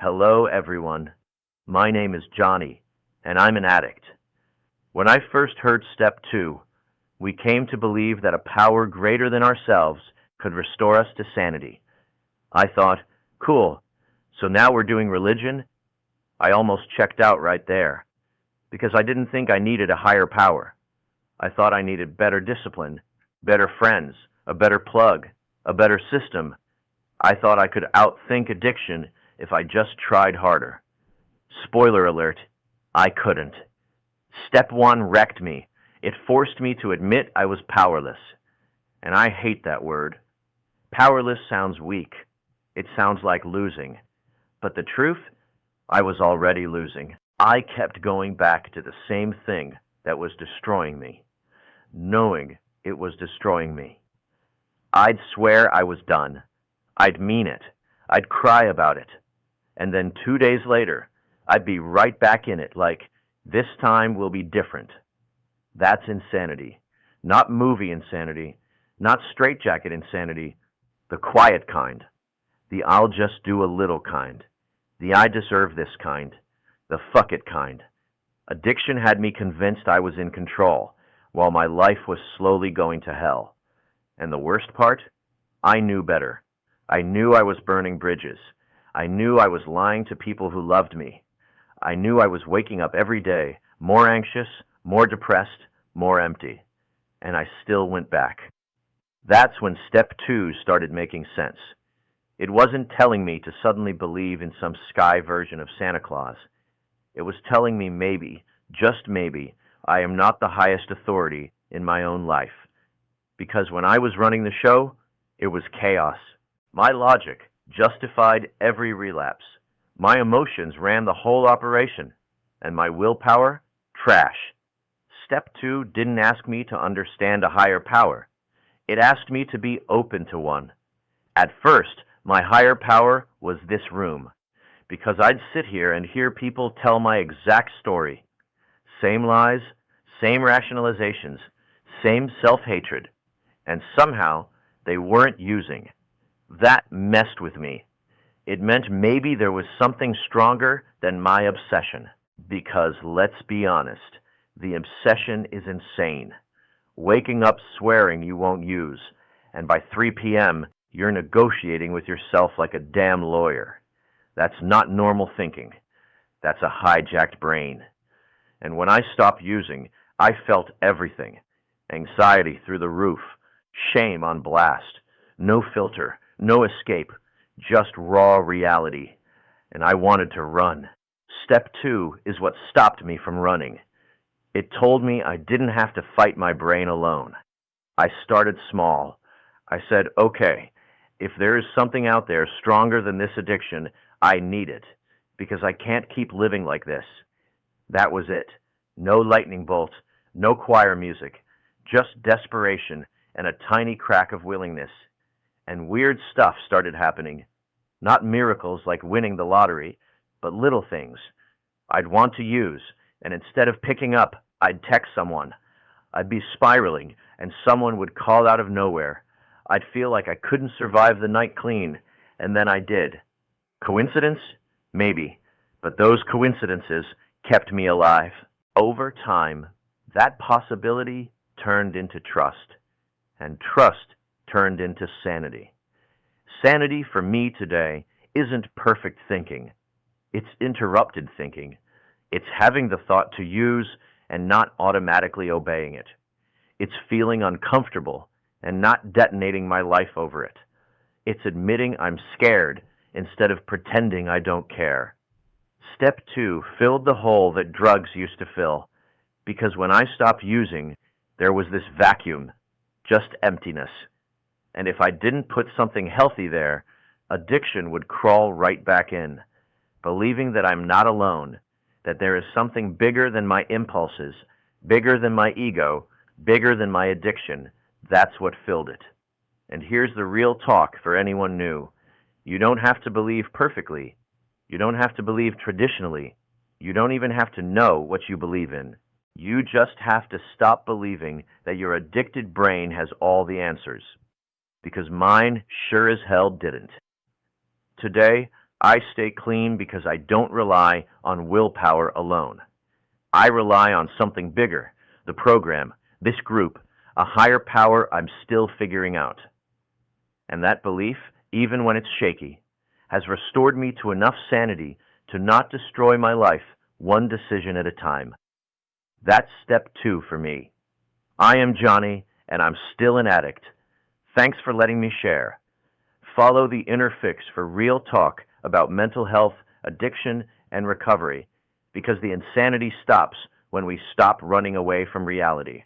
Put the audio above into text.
Hello, everyone. My name is Johnny, and I'm an addict. When I first heard Step 2, we came to believe that a power greater than ourselves could restore us to sanity. I thought, cool, so now we're doing religion? I almost checked out right there, because I didn't think I needed a higher power. I thought I needed better discipline, better friends, a better plug, a better system. I thought I could outthink addiction if I just tried harder. Spoiler alert, I couldn't. Step 1 wrecked me. It forced me to admit I was powerless. And I hate that word. Powerless sounds weak. It sounds like losing. But the truth, I was already losing. I kept going back to the same thing that was destroying me, knowing it was destroying me. I'd swear I was done. I'd mean it. I'd cry about it. And then 2 days later, I'd be right back in it like, this time will be different. That's insanity. Not movie insanity. Not straitjacket insanity. The quiet kind. The I'll just do a little kind. The I deserve this kind. The fuck it kind. Addiction had me convinced I was in control, while my life was slowly going to hell. And the worst part? I knew better. I knew I was burning bridges. I knew I was lying to people who loved me. I knew I was waking up every day, more anxious, more depressed, more empty. And I still went back. That's when Step 2 started making sense. It wasn't telling me to suddenly believe in some sky version of Santa Claus. It was telling me maybe, just maybe, I am not the highest authority in my own life. Because when I was running the show, it was chaos. My logic justified every relapse. My emotions ran the whole operation. And my willpower? Trash. Step 2 didn't ask me to understand a higher power. It asked me to be open to one. At first, my higher power was this room, because I'd sit here and hear people tell my exact story. Same lies, same rationalizations, same self-hatred, and somehow they weren't using. That messed with me. It meant maybe there was something stronger than my obsession, because let's be honest, the obsession is insane. Waking up swearing you won't use, and by 3 p.m., you're negotiating with yourself like a damn lawyer. That's not normal thinking. That's a hijacked brain. And when I stopped using, I felt everything. Anxiety through the roof, shame on blast, no filter, no escape, just raw reality. And I wanted to run. Step 2 is what stopped me from running. It told me I didn't have to fight my brain alone. I started small. I said, okay, if there is something out there stronger than this addiction, I need it, because I can't keep living like this. That was it. No lightning bolt, no choir music, just desperation and a tiny crack of willingness. And weird stuff started happening. Not miracles like winning the lottery, but little things. I'd want to use, and instead of picking up, I'd text someone. I'd be spiraling, and someone would call out of nowhere. I'd feel like I couldn't survive the night clean, and then I did. Coincidence? Maybe. But those coincidences kept me alive. Over time, that possibility turned into trust, and trust turned into sanity. Sanity for me today isn't perfect thinking. It's interrupted thinking. It's having the thought to use and not automatically obeying it. It's feeling uncomfortable and not detonating my life over it. It's admitting I'm scared instead of pretending I don't care. Step 2 filled the hole that drugs used to fill, because when I stopped using, there was this vacuum, just emptiness. And if I didn't put something healthy there, addiction would crawl right back in, believing that I'm not alone, that there is something bigger than my impulses, bigger than my ego, bigger than my addiction. That's what filled it. And here's the real talk for anyone new. You don't have to believe perfectly. You don't have to believe traditionally. You don't even have to know what you believe in. You just have to stop believing that your addicted brain has all the answers. Because mine sure as hell didn't. Today, I stay clean because I don't rely on willpower alone. I rely on something bigger, the program, this group, a higher power I'm still figuring out. And that belief, even when it's shaky, has restored me to enough sanity to not destroy my life one decision at a time. That's step 2 for me. I am Johnny, and I'm still an addict. Thanks for letting me share. Follow the Inner Fix for real talk about mental health, addiction, and recovery, because the insanity stops when we stop running away from reality.